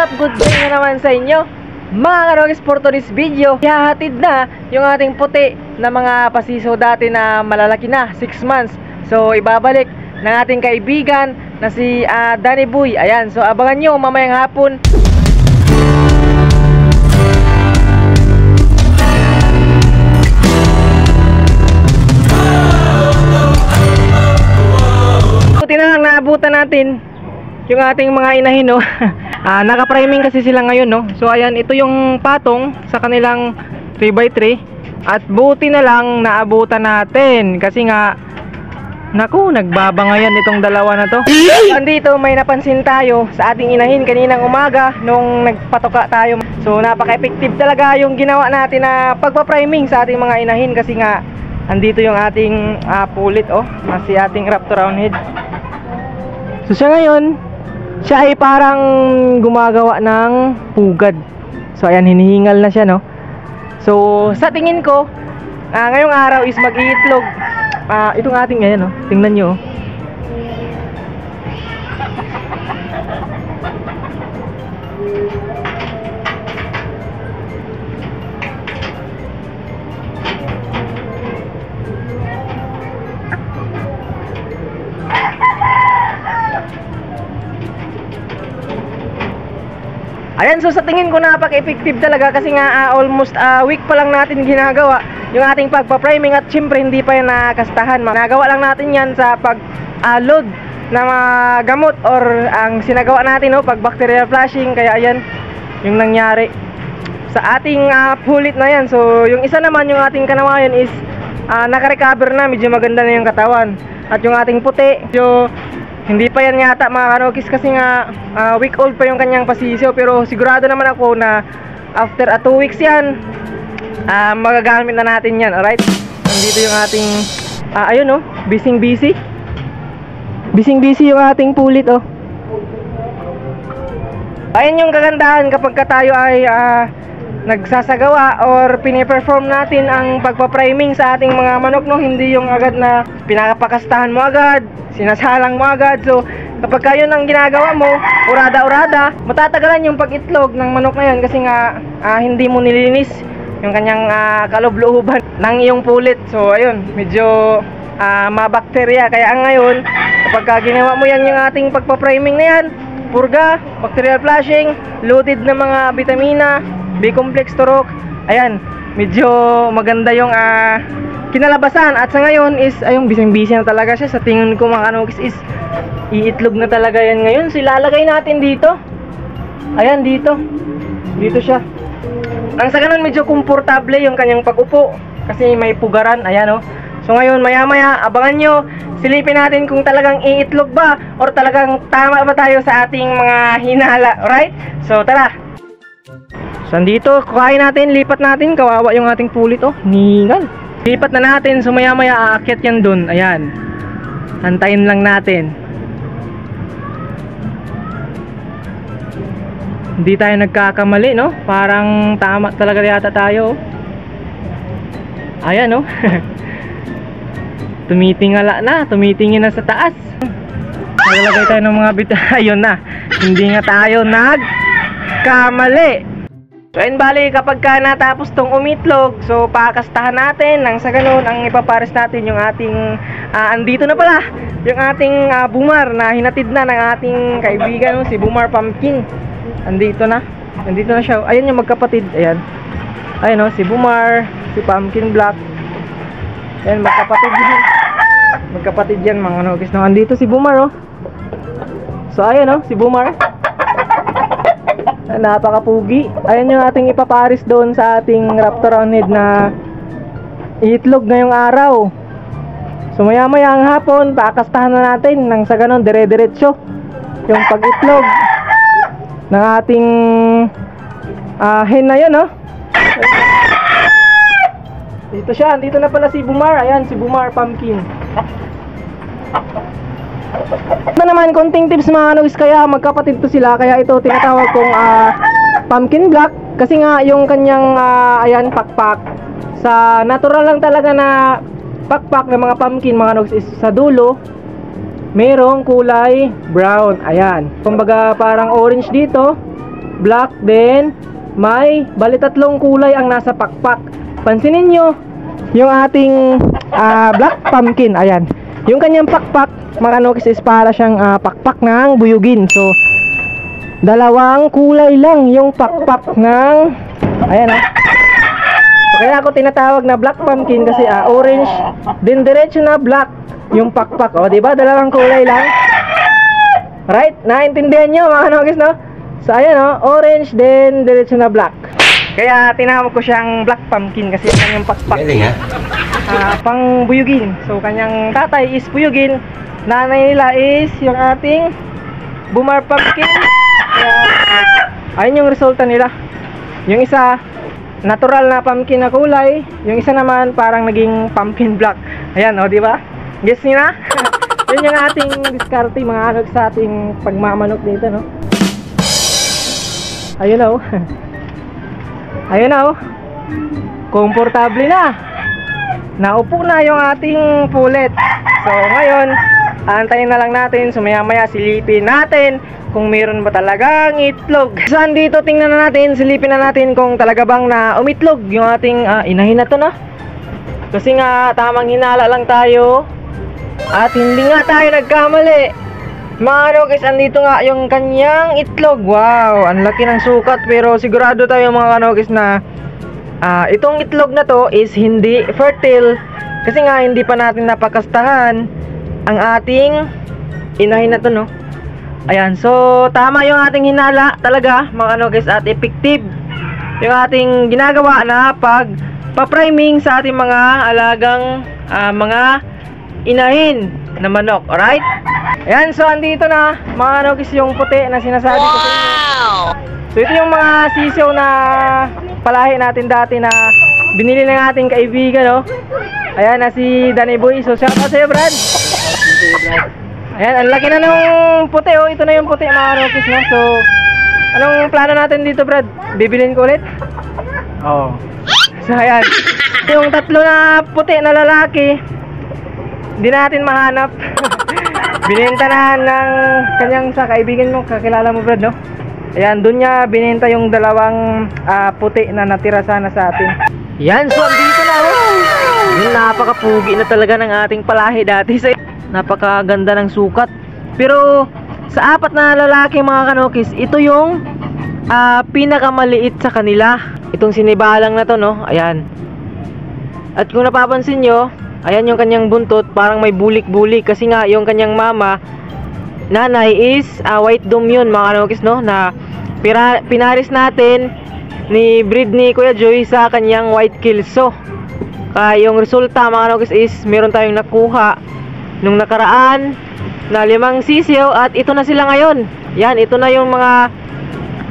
up? Good day na naman sa inyo mga kanogis. For today's video, ihahatid na yung ating puti na mga pasiso dati na malalaki na, 6 months. So ibabalik ng ating kaibigan na si Danny Boy. Ayan, so abangan nyo mamayang hapon. Buti na lang naabutan natin yung ating mga inahin, no? Naka-priming kasi sila ngayon, no? So ayan, ito yung patong sa kanilang 3x3. At buti na lang naabutan natin kasi nga, naku, nagbabangayan itong dalawa na to. Andito may napansin tayo sa ating inahin kaninang umaga nung nagpatoka tayo. So napaka-effective talaga yung ginawa natin na pagpa-priming sa ating mga inahin kasi nga andito yung ating pulit, oh, si ating Raptor Roundhead. So siya ngayon, siya ay parang gumagawa ng pugad. So ayan, hinihingal na siya, no? So sa tingin ko, ngayong araw is mag-iitlog itong ating ngayon, no? Tingnan nyo, oh. Ayan, so sa tingin ko napaka-effective talaga kasi nga almost week pa lang natin ginagawa yung ating pagpa-priming at syempre hindi pa yan nakastahan. Nagawa lang natin yan sa pag-load ng gamot or ang sinagawa natin, no, pag-bacterial flushing. Kaya ayan yung nangyari sa ating pulit na yan. So yung isa naman, yung ating kanawayan is naka-recover na, medyo maganda na yung katawan. At yung ating puti, medyo hindi pa yan yata mga kanokis kasi nga week old pa yung kanyang pasisyo. Pero sigurado naman ako na after 2 weeks yan, magagamit na natin yan. Alright, nandito yung ating ayun, oh, busy yung ating pulit, oh. Ayun yung kagandahan kapag tayo ay nagsasagawa or piniperform natin ang pagpa-priming sa ating mga manok, no? Hindi yung agad na pinapakastahan mo agad, sinasalang mo agad. So kapag kayo nang ginagawa mo, urada-urada, matatagalan yung pag-itlog ng manok na yun kasi nga hindi mo nilinis yung kanyang kaloob-looban ng iyong pulit. So ayun, medyo mabakterya. Kaya ngayon, kapag ginawa mo yan yung ating pagpa-priming na yan, purga, bacterial flushing, loaded na mga vitamina, B-complex, turok, ayan, medyo maganda yung kinalabasan. At sa ngayon is, ayun, busy na talaga siya. Sa tingin ko mga kanokis is iitlog na talaga yan ngayon. So ilalagay natin dito. Ayan, dito siya. Ang sa ganun, medyo komportable yung kanyang pag-upo kasi may pugaran, ayan, oh. So ngayon, maya-maya, abangan nyo, silipin natin kung talagang iitlog ba or talagang tama ba tayo sa ating mga hinala. Alright? So tara. So andito, kukain natin, lipat natin. Kawawa yung ating pulit, oh, ningal. Lipat na natin, so maya-maya aakyat yan dun. Ayan, antayin lang natin. Hindi tayo nagkakamali, no? Parang tama talaga yata tayo, oh. Ayan, oh. Tumitingala na, tumitingin na sa taas. Naglagay tayo ng mga ayun na, hindi nga tayo nagkamali. So ayun, bali kapag natapos tong umitlog, so pakastahan natin nang sa ganun ang ipapares natin yung ating andito na pala yung ating Bumar na hinatid na ng ating kaibigan, si Bumar Pumpkin. Andito na siya. Ayun yung magkapatid. Ayan, ayun, oh, si Bumar, si Pumpkin Black. Ayan, magkapatid yan mga kanokis, no? Andito si Bumar, oh. So ayan, oh, si Bumar, napakapugi. Ayan yung ating ipaparis doon sa ating Raptor Roundhead na iitlog ngayong araw. So maya maya ang hapon, pakastahan na natin nang sa ganon dire-diretso yung pag-itlog ng ating hen na yun, no? Dito siya, dito na pala si Bumar. Ayan, si Bumar Pumpkin. Ito naman, konting tips mga kanokis, kaya magkapatid to sila. Kaya ito tinatawag kong Pumpkin Black kasi nga yung kanyang ayan, pakpak sa natural lang talaga na pakpak ng mga pumpkin mga kanokis is sa dulo merong kulay brown. Ayan, kumbaga parang orange dito, black, then may bali tatlong kulay ang nasa pakpak. Pansinin nyo yung ating black pumpkin. Ayan, yung kanyang pakpak mga kanokis is para siyang pakpak ng buyugin. So dalawang kulay lang yung pakpak ng ayan so, kaya ako tinatawag na black pumpkin kasi orange din diretso na black yung pakpak. O diba, dalawang kulay lang, right? Naintindihan nyo mga kanokis, no? So ayan orange din diretso na black. Kaya tinawag ko siyang black pumpkin kasi yung kanyang pakpak pang buyugin. So kanyang tatay is buyugin, nanay nila is yung ating boomer pumpkin. Ayun yung resulta nila. Yung isa natural na pumpkin na kulay, yung isa naman parang naging pumpkin black. Ayan di ba? Guess niyo na? Yun yung ating diskarte mga kanok sa ating pagmamanok dito, no? Ayun ayun komportable na. Naupo na yung ating pulet. So ngayon, antayin na lang natin, sumaya-maya silipin natin kung meron ba talagang itlog. So dito tingnan na natin, silipin na natin kung talaga bang na umitlog yung ating inahin na to, no? Kasi nga tamang hinala lang tayo at hindi nga tayo nagkamali. Mga kanokis, andito nga yung kanyang itlog. Wow, ang laki ng sukat, pero sigurado tayo mga kanokis na itong itlog na to is hindi fertile kasi nga hindi pa natin napakastahan ang ating inahin na to, no? Ayan, so tama yung ating hinala talaga mga kanokis at effective yung ating ginagawa na pagpa-priming sa ating mga alagang mga inahin na manok. Alright? Ayan, so andito na mga kanokis yung puti na sinasabi ko sa inyo. So ito yung mga sisiw na palahi natin dati na binili ng ating kaibigan, no? Ayan na si Danny Boy. So shout out sa'yo, Brad. Ayan, ang laki na nung puti, ito na yung puti mga kanokis, no? So anong plano natin dito, Brad? Bibilin ko ulit? So ayan, yung tatlo na puti na lalaki hindi natin mahanap. Binenta na ng kanyang sa kaibigan mo, kakilala mo, Brad, no? Ayan, dun niya binenta yung dalawang puti na natira sana sa atin. Yan, so andito na. Yung napakapugi na talaga ng ating palahi dati. Napakaganda ng sukat. Pero sa apat na lalaki mga kanokis, ito yung pinakamaliit sa kanila. Itong sinibalang na to, no? Ayan. At kung napapansin nyo, ayan yung kanyang buntot, parang may bulik-bulik. Kasi nga yung kanyang mama, nanay is white dome yun mga kanokis, no? Na pinaris natin ni breed ni Kuya Joy sa kanyang white kilso. Kaya yung resulta mga kanokis is meron tayong nakuha nung nakaraan na 5 sisiw at ito na sila ngayon. Yan, ito na yung mga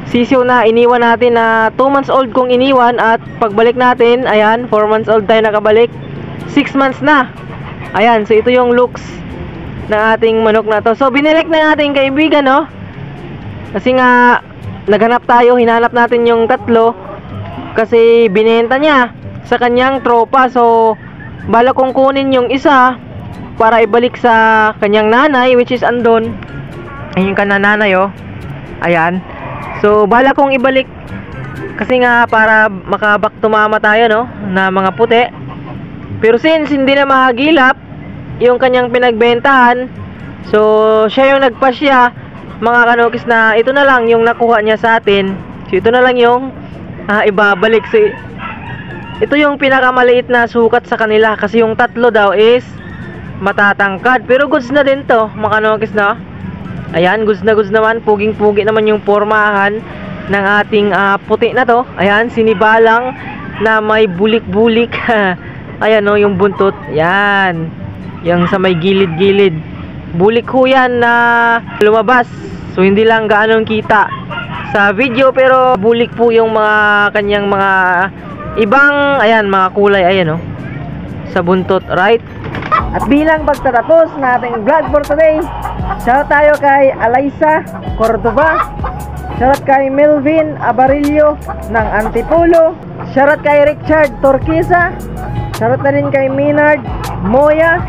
sisiw na iniwan natin na 2 months old kong iniwan at pagbalik natin, ayan, 4 months old tayo nakabalik. 6 months na. Ayan, so ito yung looks ng ating manok na to. So binilek na natin kaibigan, no? Kasi nga naghanap tayo, hinanap natin yung tatlo kasi binenta niya sa kanyang tropa. So bala kong kunin yung isa para ibalik sa kanyang nanay, which is andon. Ayun yung kananay, ayan. So bala kong ibalik kasi nga para makabak tumama tayo, no? Na mga puti. Pero since hindi na mahagilap yung kanyang pinagbentahan, so siya yung nagpasya mga kanokis na ito na lang yung nakuha niya sa atin. So ito na lang yung ibabalik. So ito yung pinakamaliit na sukat sa kanila kasi yung tatlo daw is matatangkad. Pero goods na din to mga kanokis, na ayan, goods naman, puging-pugi naman yung pormahan ng ating puti na to. Ayan, sinibalang na may bulik-bulik. Ayan, no, yung buntot. Yan, yung sa may gilid-gilid, bulik ho yan na lumabas. So hindi lang gaanong kita sa video, pero bulik po yung mga kanyang mga ibang, ayan, mga kulay, ayan, no, sa buntot, right? At bilang pagtatapos na ating vlog for today, shout tayo kay Alaysa Cordoba, shout kay Melvin Abarillo ng Antipolo, shout kay Richard Torquisa, shout na rin kay Minard Moya,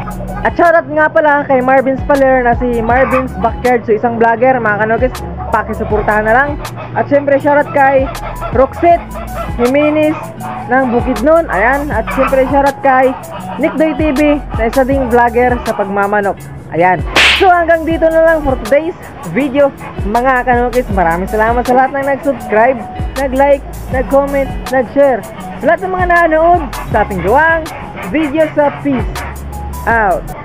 at shout nga pala kay Marvin Spaler na si Marvin's Backyard. So isang vlogger mga kanokis, pakisuportahan na lang. At syempre shoutout kay Roxette Jimenez ng Bukidnon. Ayan. At syempre shoutout kay Nickdoy TV na isa ding vlogger sa pagmamanok. Ayan. So hanggang dito na lang for today's video mga kanukis. Maraming salamat sa lahat ng nag-subscribe, nag-like, nag-comment, nag-share. Sa lahat ng mga nanood sa ating gawang video sa Peace out.